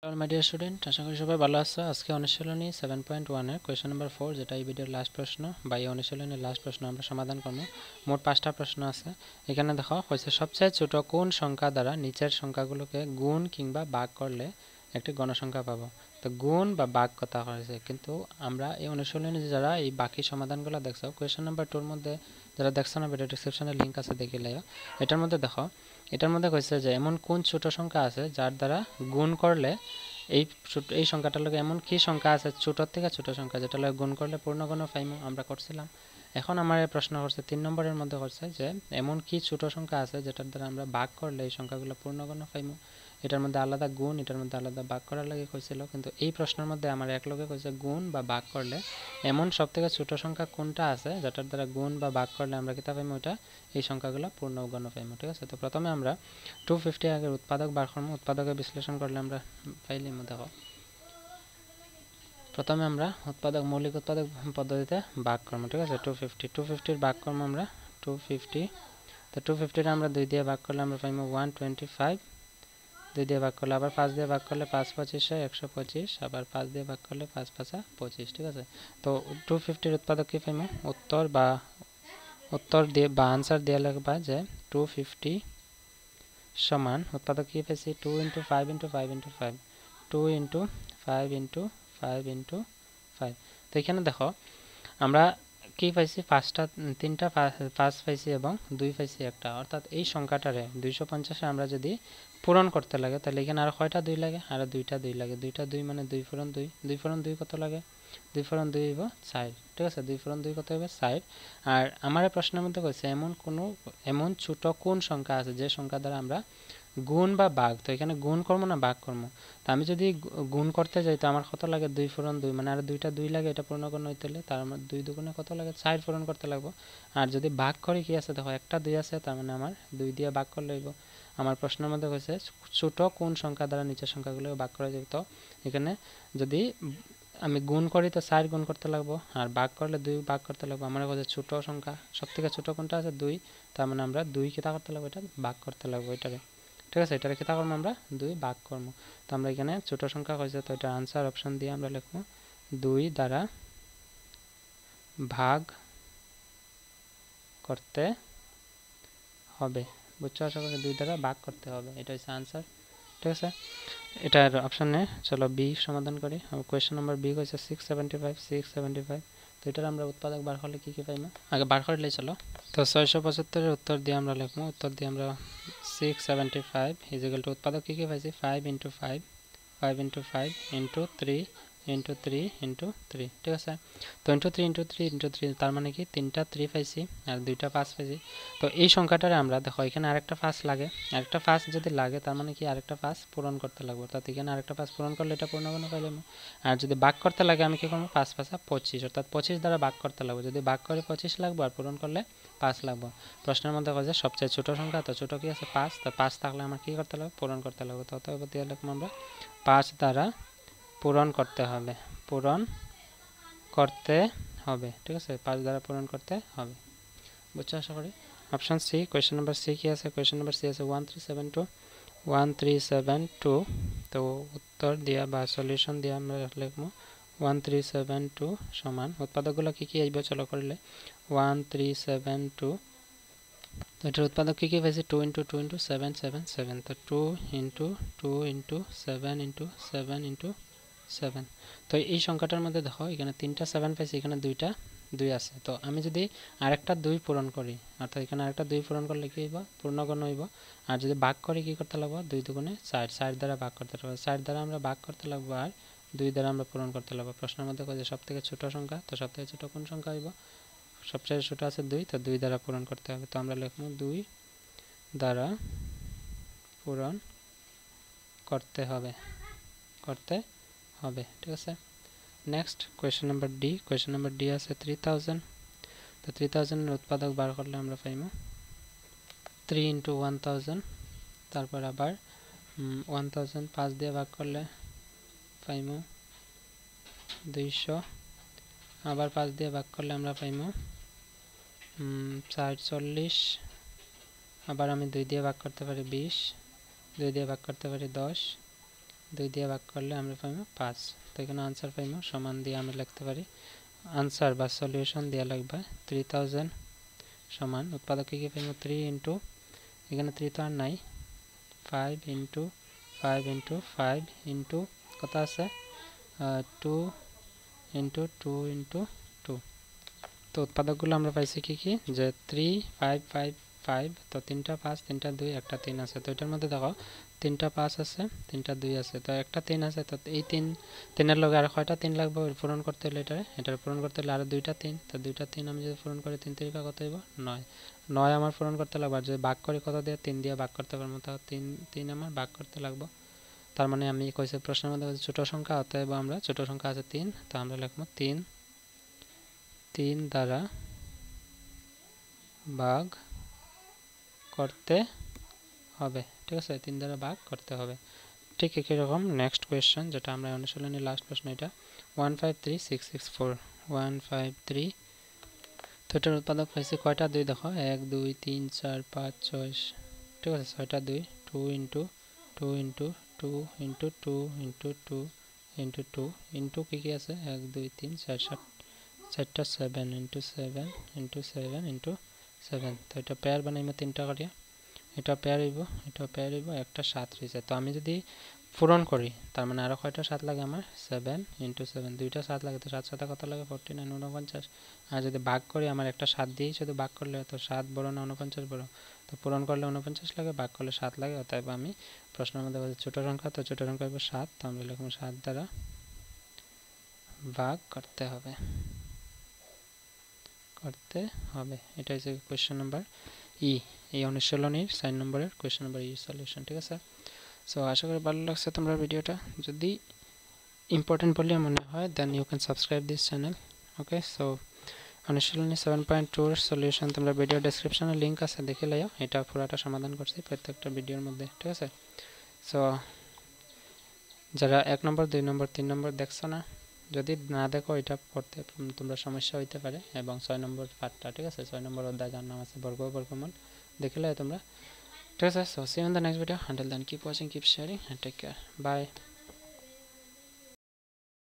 Hello my dear student, আশা করি সবাই ভালো আছো। আজকে অনুশীলনী 7.1 এর কোয়েশ্চন নাম্বার 4, যেটা এই ভিডিওর লাস্ট প্রশ্ন বা এই অনুশীলনীর লাস্ট প্রশ্ন আমরা সমাধান করব। মোট 5টা প্রশ্ন আছে। এখানে দেখো হয়েছে সবচেয়ে ছোট কোন সংখ্যা দ্বারা নিচের সংখ্যাগুলোকে গুণ কিংবা ভাগ করলে একটি গণসংখ্যা পাবো। তো গুণ বা ভাগ কথা হয়েছে, কিন্তু আমরা এই অনুশীলনী যারা এই বাকি সমাধানগুলো দেখছো কোয়েশ্চন নাম্বার 2 এর মধ্যে যারা দেখছো না, ভিডিও ডেসক্রিপশনে লিঙ্ক আছে, দেখে লাইও। এটার মধ্যে দেখো, এটার মধ্যে কইছে যে এমন কোন ছোট সংখ্যা আছে যার দ্বারা গুণ করলে এই সংখ্যাটার লগে এমন কি সংখ্যা আছে ছোট থেকে ছোট সংখ্যা যেটা লগে গুণ করলে পূর্ণগণ পাইমু, আমরা করছিলাম। এখন আমার এই প্রশ্ন করছে 3 নম্বরের মধ্যে করছে যে এমন কি ছোট সংখ্যা আছে যেটার দ্বারা আমরা ভাগ করলে এই সংখ্যাগুলো পূর্ণগণ পাইমু। এটার মধ্যে আলাদা গুণ, এটার মধ্যে আলাদা ভাগ করার লাগে কইছিল, কিন্তু এই প্রশ্নের মধ্যে আমার এক লগে কইছে গুণ বা ভাগ করলে এমন সবথেকে ছোট সংখ্যা কোনটা আছে যেটার দ্বারা গুণ বা ভাগ করলে আমরা কিতা পাইমু, ওইটা এই সংখ্যাগুলো পূর্ণগণ পাইমু। ঠিক আছে, তো প্রথমে আমরা 250 আগের উৎপাদক বার করবো। উৎপাদকে বিশ্লেষণ করলে আমরা পাইলিমু। দেখো, প্রথমে আমরা মৌলিক উৎপাদক পদ্ধতিতে ভাগ করবো। ঠিক আছে, 250 ভাগ করবো আমরা 250। তো 250 আমরা 2 দিয়ে ভাগ করলে আমরা পাইমু 125। 2 দিয়ে ভাগ করলে আবার 5 দিয়ে ভাগ করলে 5 25 125, আবার 5 দিয়ে ভাগ করলে 5 5 25। ঠিক আছে, তো 250 উৎপাদক কি পাইমু, উত্তর দিয়ে বা আনসার দিয়ে লিখবা যে 250 সমান উৎপাদক কি পেয়েছি 2 × 5 × 5 × 5, 2 × 5 × 5 × 5। তো এখানে দেখো আমরা কি পাইছি, তিনটা 5 পাইছি এবং 2 পাইছি একটা, অর্থাৎ এই সংখ্যাটারে 250 আমরা যদি পূরণ করতে লাগে তাহলে এখানে আর কয়টা 2 লাগে, আর দুইটা 2 লাগে। দুইটা 2 মানে 2 × 2, 2 × 2 কত লাগে, 2 × 2 হইব 4। ঠিক আছে, 2 × 2 কত হবে 4। আর আমার প্রশ্নের মধ্যে কইছে এমন ছোট কোন সংখ্যা আছে যে সংখ্যা দ্বারা আমরা গুণ বা ভাগ, তো এখানে গুণ করবো না ভাগ করবো। তো আমি যদি গুণ করতে যাই তো আমার কত লাগে 2 × 2, মানে আর দুইটা 2 লাগে, এটা পূর্ণগণ হইতে হলে তার আমার 2 দুগুণে কত লাগে 4 পূরণ করতে লাগবো। আর যদি ভাগ করি কি আছে, দেখো একটা 2 আছে, তার মানে আমার 2 দিয়ে ভাগ করলে হইব। আমার প্রশ্নের মধ্যে হয়েছে ছোট কোন সংখ্যা দ্বারা নিচের সংখ্যাগুলো ভাগ করা যাবে। তো এখানে যদি আমি গুণ করি তো 4 গুণ করতে লাগবো, আর ভাগ করলে 2 ভাগ করতে লাগবো। আমার কাছে ছোট সংখ্যা সব থেকে ছোট কোনটা আছে 2, তার মানে আমরা 2 কিতা করতে লাগবো, এটা ভাগ করতে লাগবো এটারে। ঠিক আছে, এটারে কিতা করবো আমরা 2 ভাগ করবো। তো আমরা এখানে ছোট সংখ্যা হয়েছে, তো এটা আনসার অপশন দিয়ে আমরা লিখবো 2 দ্বারা ভাগ করতে হবে। বুঝছো, আশা করি 2 দ্বারা ভাগ করতে হবে, এটা হচ্ছে আনসার। ঠিক আছে, এটার অপশনে চলো বি সমাধান করি। কোয়েশ্চেন নাম্বার বি হয়েছে 675। তো এটার আমরা উৎপাদক বার করলে কী কী পাইমু, আগে বার করলেই চলো। তো 675-এর উত্তর দিয়ে আমরা লিখবো, উত্তর দিয়ে আমরা 675 ইজিক্যাল টু উৎপাদক কী কী পাইছি 5 × 5, 5 × 5 × 3 × 3 × 3। ঠিক আছে, তো × 3 × 3 × 3 তার মানে কি 3টা 3 পাইছি আর 2টা 5 পাইছি। তো এই সংখ্যাটারে আমরা দেখো এখানে আরেকটা 5 লাগে, আরেকটা 5 যদি লাগে তার মানে কি আরেকটা 5 পূরণ করতে লাগবে, অর্থাৎ এখানে আরেকটা 5 পূরণ করলে এটা পূর্ণগণ পাইলাম। আর যদি ভাগ করতে লাগে আমি কি করবো, 5 5 25, অর্থাৎ 25 দ্বারা ভাগ করতে লাগবে। যদি ভাগ করে 25 লাগবে আর পূরণ করলে 5 লাগবে। প্রশ্নের মধ্যে কয়েছে সবচেয়ে ছোট সংখ্যা, তো ছোট কি আছে 5, তো 5 থাকলে আমার কি করতে লাগবে, পূরণ করতে লাগবে। তো অতএব দিয়ে লিখবো আমরা 5 দ্বারা পূরণ করতে হবে, পূরণ করতে হবে। ঠিক আছে, 5 দ্বারা পূরণ করতে হবে। বুঝছো আশা করি। Option C, question number C কি আছে, কোয়েশ্চেন নাম্বার সি আছে 1372। তো উত্তর দিয়া বা সলিউশন দিয়ে আমরা লিখবো 1372 সমান উৎপাদকগুলো কী কী আইব চলো করলে 1372। তো এটার উৎপাদক কী কী পাইছি 2 × 2 × 7 7 7, তো 2 × 2 × 7 × 7 × 7। তো এই সংখ্যাটার মধ্যে দেখো এখানে 3টা 7 পাইছি, এখানে 2টা 2 আছে। তো আমি যদি আরেকটা 2 পূরণ করি, অর্থাৎ এখানে আরেকটা 2 পূরণ করলে কি হইব, পূর্ণগণ হইব। আর যদি ভাগ করি কি করতে লাগবো 2 দুগুণে 4, 4 দ্বারা ভাগ করতে লাগবো, 4 দ্বারা আমরা ভাগ করতে লাগবো আর 2 দ্বারা আমরা পূরণ করতে লাগবো। প্রশ্নের মধ্যে কই যে সব থেকে ছোট সংখ্যা, তো সব থেকে ছোট কোন সংখ্যা হইব, সবচেয়ে ছোট আছে 2, তো 2 দ্বারা পূরণ করতে হবে। তো আমরা লিখবো 2 দ্বারা পূরণ করতে হবে, করতে হবে। ঠিক আছে, next question number D. Question number D আছে 3000। তো 3000 এর উৎপাদক বার করলে আমরা পাইমু 3 × 1000, তারপর আবার 1000 5 দিয়ে ভাগ করলে পাইমু 200, আবার 5 দিয়ে ভাগ করলে আমরা পাইমু 440, আবার আমি 2 দিয়ে ভাগ করতে পারি 20, 2 দিয়ে ভাগ করতে পারি 10, 2 দিয়ে ভাগ করলে আমরা পাইব 5 তো এখানে आंसर পাইব সমান দিয়ে আমরা লিখতে পারি आंसर বা সলিউশন দেয়া লাগবে 3000 সমান উৎপাদকে কি পাইব 3 ইনটু এখানে 3 তো আর নাই 5 ইনটু 5 ইনটু 5 ইনটু কত আছে 2 ইনটু 2 ইনটু 2 তো উৎপাদকগুলো আমরা পাইছি কি কি যে 3 5 5 5 তো 3টা 5 3টা 2 একটা 3 আছে তো এটার মধ্যে দেখো 3টা 5 আছে 3টা 2 আছে তো একটা 3 আছে তো এই 3 এর লগে আর কয়টা 3 লাগবে পূরণ করতে হলে এটার পূরণ করতে হলে আর দুইটা 3 তো দুইটা 3 আমি যদি পূরণ করি 3 3 কত হইব 9 9 আমার পূরণ করতে লাগবে আর যদি ভাগ করি কত দিয়ে 3 দিয়ে ভাগ করতে পারবো তাও 3 আমার ভাগ করতে লাগবে তার মানে আমি কইছে প্রশ্নের মধ্যে ছোট সংখ্যা অতএব আমরা ছোট সংখ্যা আছে 3 তো আমরা লিখব 3 দ্বারা ভাগ করতে হবে ঠিক আছে 3 দ্বারা ভাগ করতে হবে ঠিক একই রকম নেক্সট কোশ্চেন যেটা আমরা অনুশীলনের লাস্ট প্রশ্ন এটা 153664 153 তো এটার উৎপাদক পাইছি কয়টা 2 দেখো 1 2 3 4 5 6 ঠিক আছে 6টা 2 2 into 2 into 2 into 2 into 2 into 2 into কি আছে 1 2 3 4 7 4টা 7 ইনটু 7 ইনটু 7 ইনটু 7 তো এটা পেয়ার বানাইমা 3টা করিয়া এটা পেয়ার হইব এটা পেয়ার হইব একটা 7 রইছে তো আমি যদি পূরণ করি তার মানে আরো কয়টা 7 লাগে আমার 7 ইনটু 7 দুইটা 7 লাগে তো 7 7 কত লাগে 49 49 আর যদি ভাগ করি আমার একটা 7 দিয়ে শুধু ভাগ করলে তো 7 বড় না 49 বড় তো পূরণ করলে 49 লাগে ভাগ করলে 7 লাগে অতএব আমি প্রশ্নের মধ্যে বলছি ছোট সংখ্যা তো ছোট সংখ্যা হবে 7 তো আমরা লিখব 7 দ্বারা ভাগ করতে হবে এটা হচ্ছে কোশ্চেন নাম্বার ই এই অনুশীলনীর 4 নম্বরের কোশ্চেন নাম্বার ই সলিউশন ঠিক আছে সো আশা করি ভালো লাগছে তোমরা ভিডিওটা যদি ইম্পর্টেন্ট বলে মনে হয় then you can subscribe this channel okay so অনুশীলনী 7.2 এর সলিউশন তোমরা ভিডিও ডেসক্রিপশনে লিংক আছে দেখে লাও এটা পুরোটা সমাধান করছি প্রত্যেকটা ভিডিওর মধ্যে ঠিক আছে সো যারা 1 নম্বর 2 নম্বর 3 নম্বর দেখছো না যদি না দেখো এটা পড়তে তোমরা সমস্যা হইতে পারে এবং 6 নম্বর পার্টটা ঠিক আছে 6 নম্বর অধ্যায় যার নাম আছে বর্গ বর্গমূল দেখলে তোমরা ঠিক আছে so see you in the next video until then keep watching keep sharing and take care bye